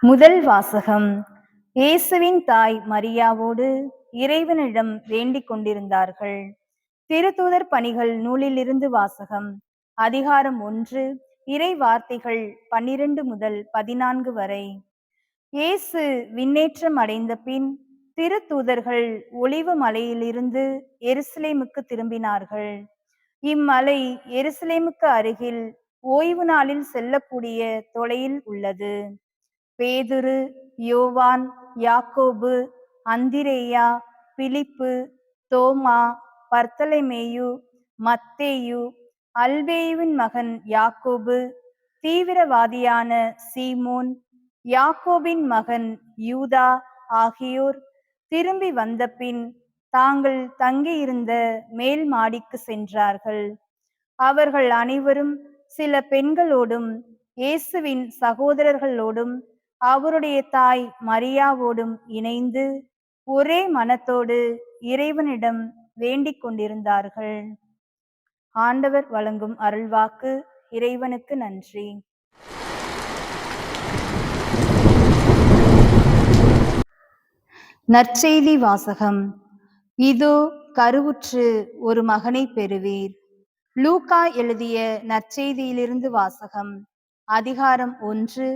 முதல் வாசகம். இயேசுவின் தாய் மரியாவோடு இறைவனிடம் வேண்டிக் கொண்டிருந்தார்கள். திருத்தூதர் பணிகள் நூலிலிருந்து வாசகம். அதிகாரம் 1, இறை வார்த்தைகள் 12 முதல் 14 வரை. இயேசு விண்ணேற்றம் அடைந்த பின் திருத்தூதர்கள் ஒலிவ மலையிலிருந்து எருசலேமுக்கு திரும்பினார்கள். இம்மலை எருசலேமுக்கு அருகில் ஓய்வு நாளில் செல்லக்கூடிய தொலையில் உள்ளது. பேதுரு, யோவான், யாக்கோபு, அந்திரேயா, பிலிப்பு, தோமா, பர்த்தலமேயு, மத்தேயு, அல்பேயுவின் மகன் யாக்கோபு, தீவிரவாதியான சீமோன், யாக்கோபின் மகன் யூதா ஆகியோர் திரும்பி வந்த பின் தாங்கள் தங்கியிருந்த மேல் மாடிக்கு சென்றார்கள். அவர்கள் அனைவரும் சில பெண்களோடும் இயேசுவின் சகோதரர்களோடும் அவருடைய தாய் மரியாவோடும் இணைந்து ஒரே மனத்தோடு இறைவனிடம் வேண்டிக் கொண்டிருந்தார்கள். ஆண்டவர் வழங்கும் அருள்வாக்கு. இறைவனுக்கு நன்றி. நற்செய்தி வாசகம். இதோ கருவுற்று ஒரு மகனை பெறுவீர். லூக்கா எழுதிய நற்செய்தியிலிருந்து வாசகம். அதிகாரம் 1,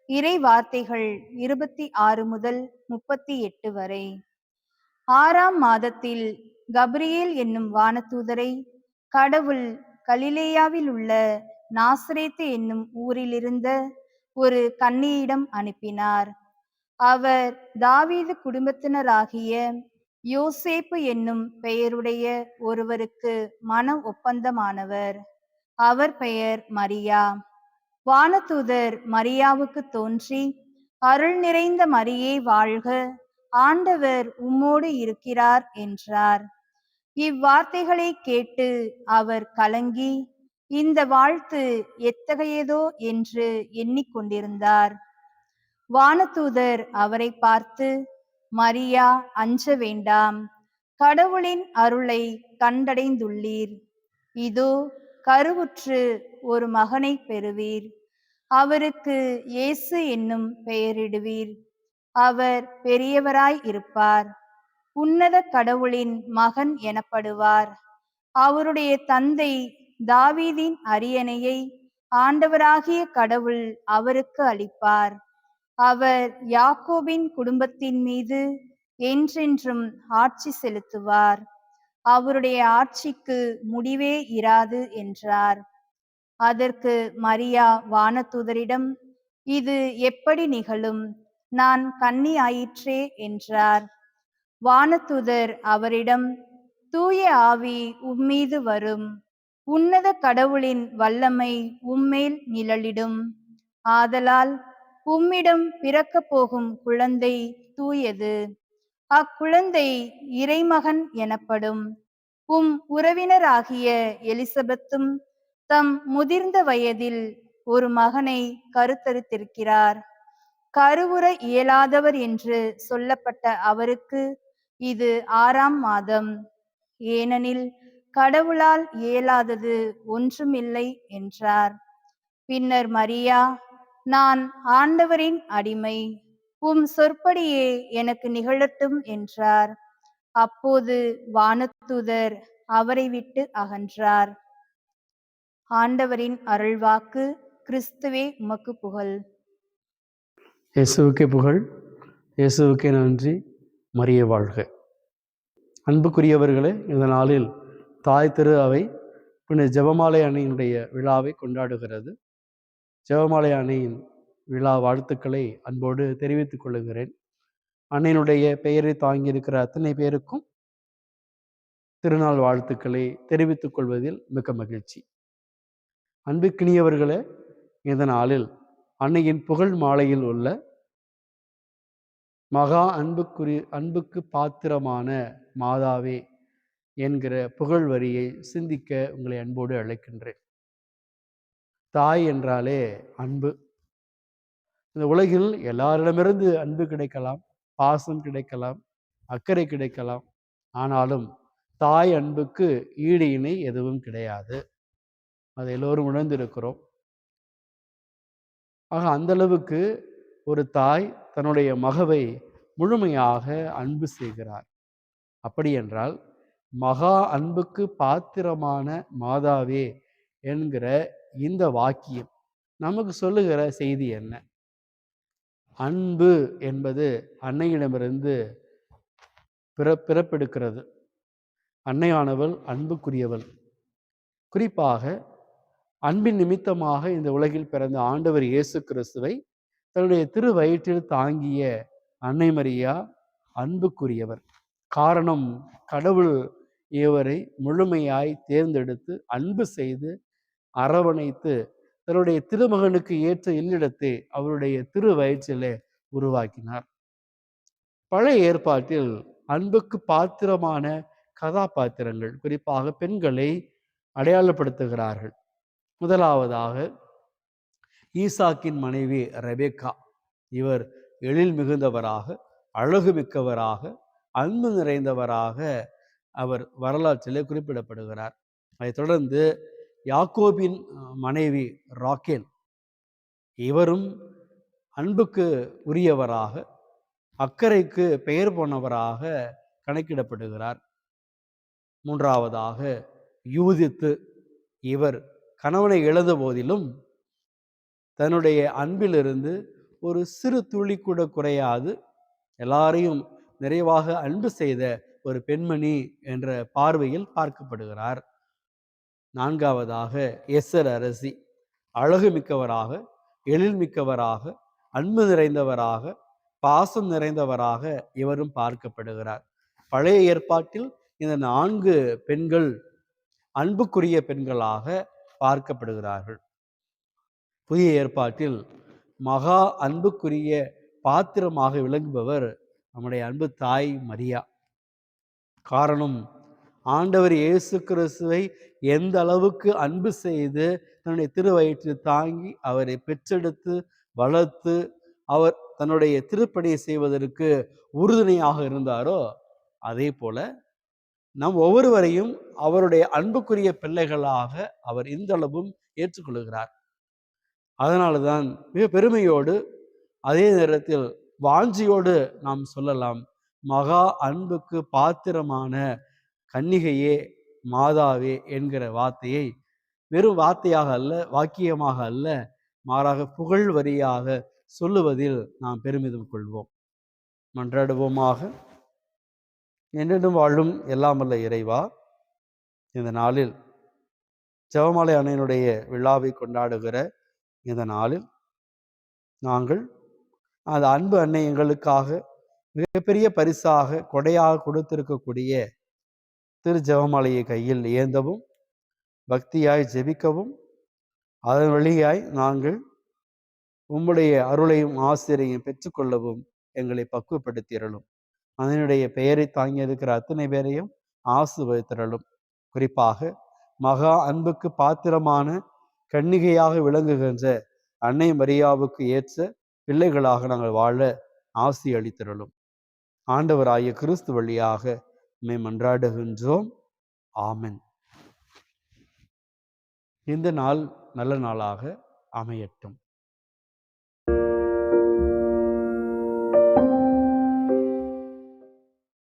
இறை வார்த்தைகள் 26 முதல் 38 வரை. 6ஆம் மாதத்தில் கபிரியேல் என்னும் வானதூதரை கடவுள் கலிலேயாவில் உள்ள நாசரேத்து என்னும் ஊரிலிருந்த ஒரு கன்னியிடம் அனுப்பினார். அவர் தாவீது குடும்பத்தினராகிய யோசேப்பு என்னும் பெயருடைய ஒருவருக்கு மன ஒப்பந்தமானவர். அவர் பெயர் மரியா. வானதூதர் மரியாவுக்கு தோன்றி, அருள் நிறைந்த மரியே வாழ்க, ஆண்டவர் உம்மோடு இருக்கிறார் என்றார். இவ்வார்த்தைகளை கேட்டு அவர் கலங்கி, இந்த வாழ்த்து எத்தகையதோ என்று எண்ணிக்கொண்டிருந்தார். வானதூதர் அவரை பார்த்து, மரியா, அஞ்ச வேண்டாம், கடவுளின் அருளை கண்டடைந்துள்ளீர். இதோ கருவுற்று ஒரு மகனை பெறுவீர். அவருக்கு இயேசு என்னும் பெயரிடுவீர். அவர் பெரியவராய் இருப்பார். உன்னத கடவுளின் மகன் எனப்படுவார். அவருடைய தந்தை தாவீதின் அரியணையை ஆண்டவராகிய கடவுள் அவருக்கு அளிப்பார். அவர் யாக்கோபின் குடும்பத்தின் மீது என்றென்றும் ஆட்சி செலுத்துவார். அவருடைய ஆட்சிக்கு முடிவே இராது என்றார். அதற்கு மரியா வானதூதரிடம், இது எப்படி நிகழும்? நான் கன்னி ஆயிற்றே என்றார். வானதூதர் அவரிடம், தூய ஆவி உம்மீது வரும், உன்னத கடவுளின் வல்லமை உம்மேல் நிழலிடும். ஆதலால் உம்மிடம் பிறக்கப் போகும் குழந்தை தூயது. அக்குழந்தை இறைமகன் எனப்படும். உம் உறவினராகிய எலிசபெத்தும் தம் முதிர்ந்த வயதில் ஒரு மகனை கருத்தரித்திருக்கிறார். கருவுற இயலாதவர் என்று சொல்லப்பட்ட அவருக்கு இது 6ஆம் மாதம். ஏனெனில் கடவுளால் இயலாதது ஒன்றுமில்லை என்றார். பின்னர் மரியா, நான் ஆண்டவரின் அடிமை, உம் சொற்படியே எனக்கு நிகழட்டும் என்றார். அப்போது வானதூதர் அவரை விட்டு அகன்றார். ஆண்டவரின் அருள்வாக்கு. கிறிஸ்துவே உமக்கு புகழ். இயேசுவுக்கே புகழ். இயேசுவுக்கே நன்றி. மரியே வாழ்க. அன்புக்குரியவர்களே, இந்த நாளில் தாய் திரு அவை பின்னர் ஜெபமாலை அன்னையினுடைய விழாவை கொண்டாடுகிறது. ஜெபமாலை அன்னையின் விழா வாழ்த்துக்களை அன்போடு தெரிவித்துக் கொள்ளுகிறேன். அன்னையினுடைய பெயரை தாங்கியிருக்கிற அத்தனை பேருக்கும் திருநாள் வாழ்த்துக்களை தெரிவித்துக் கொள்வதில் மிக்க மகிழ்ச்சி. அன்புக்கினியவர்களே, இந்த நாளில் அன்னையின் புகழ் மாலையில் உள்ள மகா அன்புக்கு பாத்திரமான மாதாவே என்கிற புகழ் வரியை சிந்திக்க உங்களை அன்போடு அழைக்கின்றேன். தாய் என்றாலே அன்பு. இந்த உலகில் எல்லாரிடமிருந்து அன்பு கிடைக்கலாம், பாசம் கிடைக்கலாம், அக்கறை கிடைக்கலாம். ஆனாலும் தாய் அன்புக்கு ஈடு இணை எதுவும் கிடையாது. அதை எல்லோரும் உணர்ந்திருக்கிறோம். ஆக அந்த அளவுக்கு ஒரு தாய் தன்னுடைய மகவை முழுமையாக அன்பு செய்கிறார். அப்படி என்றால் மகா அன்புக்கு பாத்திரமான மாதாவே என்கிற இந்த வாக்கியம் நமக்கு சொல்லுகிற செய்தி என்ன? அன்பு என்பது அன்னையிடமிருந்து பிறப்பெடுக்கிறது. அன்னையானவள் அன்புக்குரியவள். குறிப்பாக அன்பின் நிமித்தமாக இந்த உலகில் பிறந்த ஆண்டவர் இயேசு கிறிஸ்துவை தன்னுடைய திரு வயிற்றில் தாங்கிய அன்னை மரியா அன்புக்குரியவர். காரணம், கடவுள் இவரை முழுமையாய் தேர்ந்தெடுத்து அன்பு செய்து அரவணைத்து தன்னுடைய திருமகனுக்கு ஏற்ற இல்லிடத்தை அவருடைய திரு வயிற்றிலே உருவாக்கினார். பழைய ஏற்பாட்டில் அன்புக்கு பாத்திரமான கதாபாத்திரங்கள், குறிப்பாக பெண்களை அடையாளப்படுத்துகிறார்கள். முதலாவதாக ஈசாக்கின் மனைவி ரெபெக்கா. இவர் எழில் மிகுந்தவராக, அழகு மிக்கவராக, அன்பு நிறைந்தவராக அவர் வரலாற்றிலே குறிப்பிடப்படுகிறார். அதைத் தொடர்ந்து யாக்கோபின் மனைவி ராக்கேல். இவரும் அன்புக்கு உரியவராக, அக்கறைக்கு பெயர் போனவராக கணக்கிடப்படுகிறார். மூன்றாவதாக யூதித்து. இவர் கணவனை இழந்த போதிலும் தன்னுடைய அன்பிலிருந்து ஒரு சிறு துளி கூட குறையாது எல்லாரையும் நிறைவாக அன்பு செய்த ஒரு பெண்மணி என்ற பார்வையில் பார்க்கப்படுகிறார். நான்காவதாக எஸ்தர் அரசி. அழகு மிக்கவராக, எழில் மிக்கவராக, அன்பு நிறைந்தவராக, பாசம் நிறைந்தவராக இவரும் பார்க்கப்படுகிறார். பழைய ஏற்பாட்டில் இந்த 4 பெண்கள் அன்புக்குரிய பெண்களாக பார்க்கப்படுகிறார்கள். புதிய ஏற்பாட்டில் மகா அன்புக்குரிய பாத்திரமாக விளங்குபவர் நம்முடைய அன்பு தாய் மரியா. காரணம், ஆண்டவர் இயேசு கிறிஸ்துவை எந்த அளவுக்கு அன்பு செய்து தன்னுடைய திருவயிற்றில் தாங்கி அவரை பெற்றெடுத்து வளர்த்து அவர் தன்னுடைய திருப்பணியை செய்வதற்கு உறுதுணையாக இருந்தாரோ, அதே போல நம் ஒவ்வொருவரையும் அவருடைய அன்புக்குரிய பிள்ளைகளாக அவர் இன்றளவும் ஏற்றுக்கொள்கிறார். அதனால்தான் மிக பெருமையோடு, அதே நேரத்தில் வாஞ்சியோடு நாம் சொல்லலாம், மகா அன்புக்கு பாத்திரமான கன்னிகையே, மாதாவே என்கிற வார்த்தையை வெறும் வார்த்தையாக அல்ல, வாக்கியமாக அல்ல, மாறாக புகழ் வரியாக சொல்லுவதில் நாம் பெருமிதம் கொள்வோம். மன்றாடுவோமாக. என்றென்றும் வாழும் எல்லாம் வல்ல இறைவா, இந்த நாளில் ஜெபமாலை அன்னையினுடைய விழாவை கொண்டாடுகிற இந்த நாளில் நாங்கள் அந்த அன்பு அன்னை எங்களுக்காக மிகப்பெரிய பரிசாக கொடையாக கொடுத்திருக்கக்கூடிய திரு ஜெபமாலையை கையில் ஏந்தவும், பக்தியாய் ஜெபிக்கவும், அதன் வழியாய் நாங்கள் உம்முடைய அருளையும் ஆசிரியையும் பெற்றுக்கொள்ளவும் எங்களை பக்குவப்படுத்தியறலும். அதனுடைய பெயரை தாங்கி இருக்கிற அத்தனை பேரையும் ஆசீர்வதித்திரளும். குறிப்பாக மகா அன்புக்கு பாத்திரமான கன்னிகையாக விளங்குகின்ற அன்னை மரியாவுக்கு ஏற்ற பிள்ளைகளாக நாங்கள் வாழ ஆசி அளித்திரளும். ஆண்டவராகிய கிறிஸ்து வழியாக உம்மை மன்றாடுகின்றோம். ஆமென். இந்த நாள் நல்ல நாளாக அமையட்டும்.